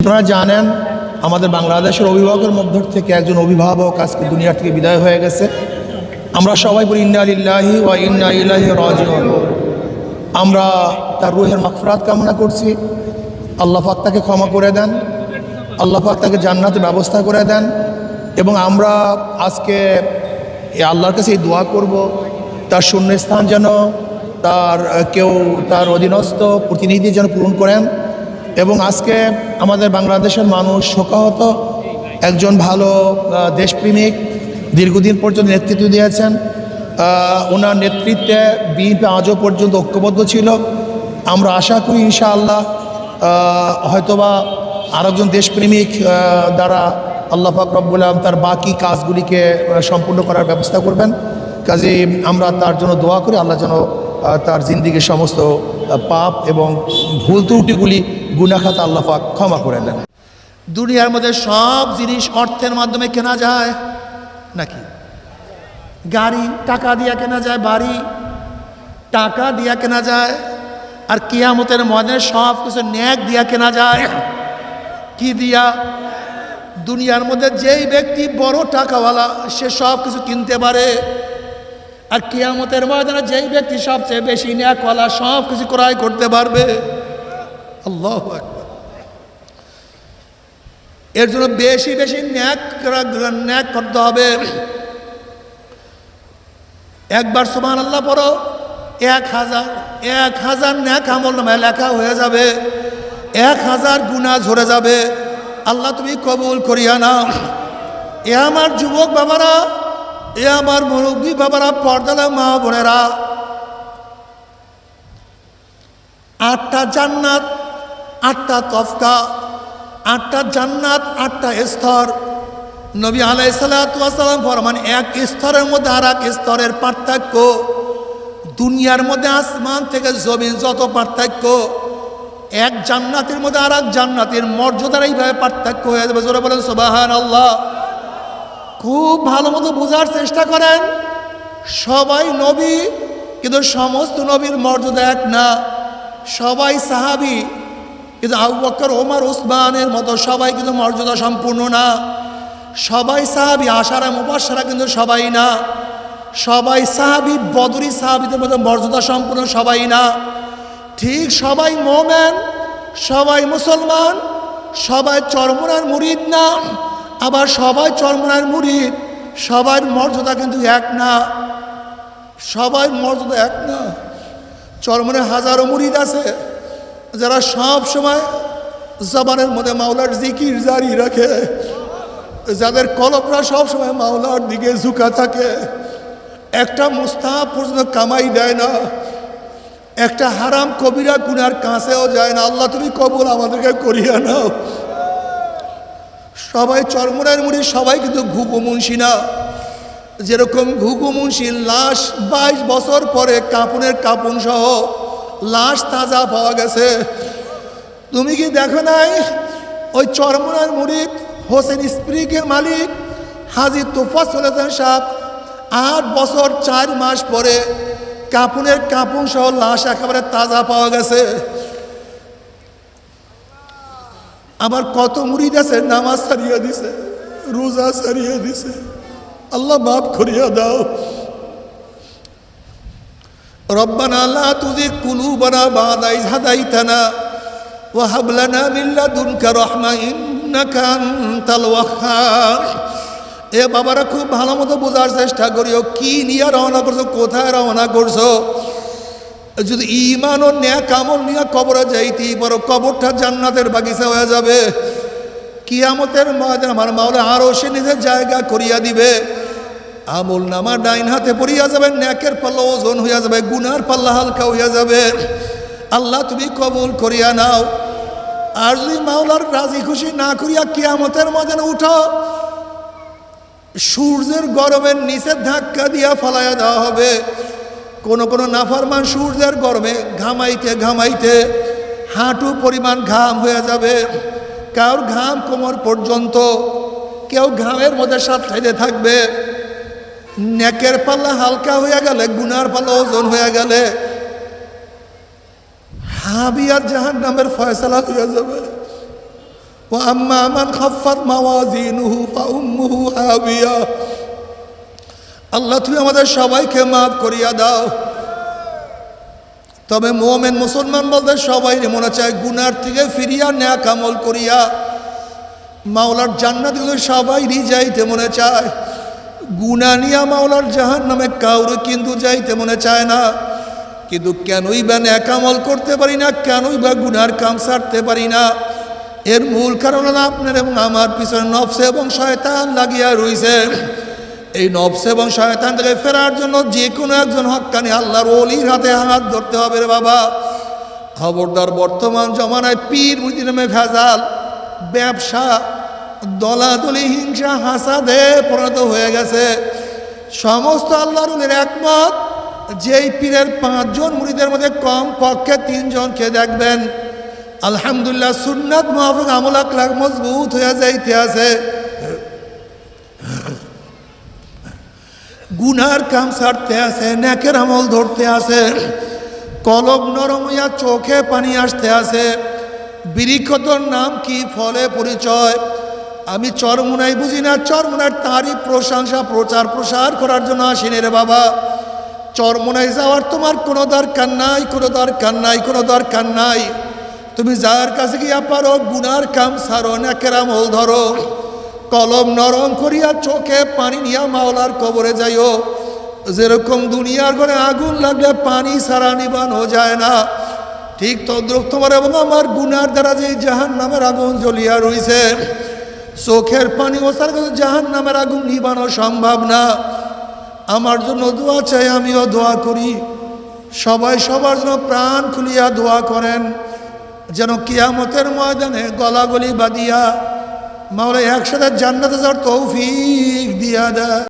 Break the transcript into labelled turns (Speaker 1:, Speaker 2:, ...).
Speaker 1: আপনারা জানেন আমাদের বাংলাদেশের অভিভাবকের মধ্য থেকে একজন অভিভাবক আজকে দুনিয়া থেকে বিদায় হয়ে গেছে। আমরা সবাই বলি ইন্না লিল্লাহি ওয়া ইন্না ইলাইহি রাজিউন। আমরা তার রূহের মাগফিরাত কামনা করছি। আল্লাহ পাক তাকে ক্ষমা করে দেন, আল্লাহ পাক তাকে জান্নাতের ব্যবস্থা করে দেন। এবং আমরা আজকে আল্লাহর কাছে এই দোয়া করব, তার শূন্যস্থান যেন তার অধীনস্থ প্রতিনিধি যেন পূরণ করেন। এবং আজকে আমাদের বাংলাদেশের মানুষ শোকাহত, একজন ভালো দেশপ্রেমিক, দীর্ঘদিন পর্যন্ত নেতৃত্ব দিয়েছেন। ওনার নেতৃত্বে বিএনপি আজও পর্যন্ত ঐক্যবদ্ধ ছিল। আমরা আশা করি ইনশাআল্লাহ হয়তোবা আরেকজন দেশপ্রেমিক দ্বারা আল্লাহ পাক রব্বুল আলামিন তার বাকি কাজগুলিকে সম্পূর্ণ করার ব্যবস্থা করবেন। কাজে আমরা তার জন্য দোয়া করি, আল্লাহ যেন তার জিন্দিগির সমস্ত পাপ এবং ভুল ত্রুটিগুলি গুনাহ খাতা আল্লাহ পাক ক্ষমা করে দেন।
Speaker 2: দুনিয়ার মধ্যে সব জিনিস অর্থের মাধ্যমে কেনা যায় নাকি? গাড়ি টাকা দিয়া কেনা যায়, বাড়ি টাকা দিয়া কেনা যায়, আর কিয়ামতের ময়দানে সব কিছু ন্যাক দিয়া কেনা যায়। কি দিয়া? দুনিয়ার মধ্যে যেই ব্যক্তি বড় টাকাওয়ালা সে সব কিছু কিনতে পারে, আর কিয়ামতের ময়দানে যেই ব্যক্তি সবচেয়ে বেশি ন্যাকওয়ালা সব কিছু ক্রয় করতে পারবে। আল্লাহু আকবার। এর জন্য বেশি বেশি ন্যাক করতে হবে। একবার সুবহানাল্লাহ পড়ো, 1000 ন্যাক আমল নামায় লেখা হয়ে যাবে, 1000 গুনাহ ঝরে যাবে। আল্লাহ তুমি কবুল করিয়া নাও। এ আমার যুবক বাবারা, এ আমার মুরব্বী বাবারা, পর্দালা মা বোনেরা, 8টা জান্নাত, 8টা তফকা, 8টা জান্নাত, 8টা স্তর। নবী আলাইহিস সালাতু ওয়াস সালাম ফরমান, এক স্তরের মধ্যে আর এক স্তরের পার্থক্য, দুনিয়ার মধ্যে আসমান থেকে জমিন যত পার্থক্য, এক জান্নাতের মধ্যে আর এক জান্নাতের মর্যাদার এইভাবে পার্থক্য হয়ে যাবে। জোরে বলেন সুবহানাল্লাহ। খুব ভালো মতো বোঝার চেষ্টা করেন। সবাই নবী, কিন্তু সমস্ত নবীর মর্যাদা এক না। সবাই সাহাবী, কিন্তু আবু বকর, ওমর, ওসমানের মতো সবাই কিন্তু মর্যাদা সম্পূর্ণ না। সবাই সাহাবী, আশারা মুবাশশারা কিন্তু সবাই না। সবাই সাহাবী, বদরি সাহাবীদের মতো মর্যাদা সম্পূর্ণ সবাই না। ঠিক সবাই মুমিন, সবাই মুসলমান, সবাই চরমনার মুরিদ না। আবার সবাই চরমনার মুরিদ, সবার মর্যাদা কিন্তু এক না। সবাই মর্যাদা এক না। চরমনে হাজারো মুরিদ আছে যারা সব সময় জবানের মধ্যে মাওলার জিকির জারি রাখে, যাদের কলবরা সব সময় মাওলার দিকে ঝুঁকা থাকে। একটা মুস্তাহাব পর্যন্ত কামাই দেয় না, একটা হারাম কবিরা গুনার কাছেও যায় না। আল্লাহ তুমি কবুল আমাদেরকে করিয়া নাও। সবাই চরমনের মুড়ি, সবাই কিন্তু ঘুঘু মুন্সি না। যেরকম ঘুঘু মুন্সির লাশ 22 বছর পরে কাপনের কাপন সহ লাশ তাজা পাওয়া গেছে। তুমি কি দেখো নাই ওই চরমনার মুরিদ হোসেন স্প্রিকের মালিক হাজী তোফাজ্জল হোসেন সাহেব 8 বছর 4 মাস পরে কাপনের কাপন সহ লাশ একেবারে তাজা পাওয়া গেছে। আবার কত মুরিদ আছে নামাজ ছাড়িয়ে দিছে, রোজা ছাড়িয়ে দিছে। আল্লাহ মাফ করিয়া দাও। রব্বানা লা তুযিগ কুলুবানা বা'দা ইয হাদাইতানা ওয়া হাব লানা মিন লাদুনকা রাহমা ইন্নাকা আনতাল ওয়াহ্হাব। এ বাবারা, খুব ভালো মতো বোঝার চেষ্টা করিও, কি নিয়ে রওনা করছো, কোথায় রওনা করছো। যদি ঈমান ও নেক আমল নিয়ে কবরে যাইতেই পারো, কবরটা জান্নাতের বাগিচা হয়ে যাবে। কিয়ামতের ময়দানে আমার মাওলা আরশে নিজের জায়গা করিয়া দিবে। আমল নামা ডাইন হাতে পড়িয়া যাবে, নেকের পাল্লা ওজন হইয়া যাবে, গুনার পাল্লা হালকা হইয়া যাবে। আল্লাহ তুমি কবুল করিয়া নাও। আর যদি মাওলার রাজি খুশি না করিয়া কিয়ামতের ময়দানে উঠো, সূর্যের গরমের নিচে ধাক্কা দিয়া ফলাইয়া দেওয়া হবে। কোন কোন নাফরমান সূর্যের গরমে ঘামাইতে ঘামাইতে হাঁটু পরিমাণ ঘাম হয়ে যাবে। কারোর ঘাম কোমর পর্যন্ত, কেউ ঘামের মধ্যে সাথে থাকবে। নেকের পাল্লা হালকা হয়ে গেলে, গুনার পাল্লা ওজন হয়ে গেলে হাবিয়ার জাহান্নামের ফয়সালা হয়ে যাবে। وأما من خفت موازينه فأمه هاوية আল্লাহ তুমি আমাদের সবাইকে মাফ করিয়া দাও। তবে মুমিন মুসলমান বলতে সবাই মনে চায় গুনার থেকে ফিরিয়া নেক আমল করিয়া মাওলার জান্নাতে সবাই যাইতে মনে চায়। গুনাহ নিয়া মাওলার জাহান্নামে কাউরে কিন্তু যাইতে মনে চায় না। কিন্তু কেনই বা নেক আমল করতে পারি না, কেনই বা গুনার কাম ছাড়তে পারি না? এর মূল কারণ হলো আপনার এবং আমার পিছনে নফস এবং শয়তান লাগিয়া রইছে। এই নফস এবং শয়তান থেকে ফেরার জন্য যে কোনো একজন হক্কানি আল্লাহর ওলির হাতে হাত ধরতে হবে রে বাবা। খবরদার, বর্তমান জমানায় পীর মুরিদ নামে ভেজাল, ব্যবসা, দলাদলি, হিংসা, হাসাদে পরিণত হয়ে গেছে। সমস্ত আল্লাহর ওলির একমত, যেই পীরের 5 জন মুরিদের মধ্যে কম পক্ষে 3 জনকে দেখবেন আলহামদুলিল্লাহ সুন্নাত মুআফিক আমল আকলাক মজবুত হয়ে যাইতে আছে। গুনার কাম ছাড়তে আছে, নেকের আমল ধরতে আছে, কলব নরম হইয়া চোখে পানি আসতে আছে। বৃক্ষতর নাম কি, ফলে পরিচয়। আমি চরমুনাই বুঝি না, চরমুনার তারই প্রশংসা প্রচার প্রসার করার জন্য আসিনি রে বাবা। চরমুনাই যাওয়ার তোমার কোনো দরকার নাই, কোনো দরকার নাই, কোনো দরকার নাই। তুমি যার কাছে গিয়া পারো গুনার কাম ছাড়ো, নেকের আমল ধরো, কলম নরম করিয়া চোখে পানি নিয়া মাওলার কবরে যাইও। যেরকম দুনিয়ার ঘরে আগুন লাগলে পানি ছাড়া নিবানো যায় না, ঠিক তদ্রুপ তোমার এবং আমার গুনার দ্বারা যে জাহান্নামের আগুন জ্বলিয়া রইছে, চোখের পানি ওসার কাছে জাহান্নামের আগুন নিবানো সম্ভব না। আমার জন্য দোয়া চাই, আমিও দোয়া করি। সবাই সবার জন্য প্রাণ খুলিয়া দোয়া করেন, যেন কিয়ামতের ময়দানে গলাগলি বাঁধিয়া মাওলা একসাথে জান্নাতে যাওয়ার তৌফিক দিয়া দেয়।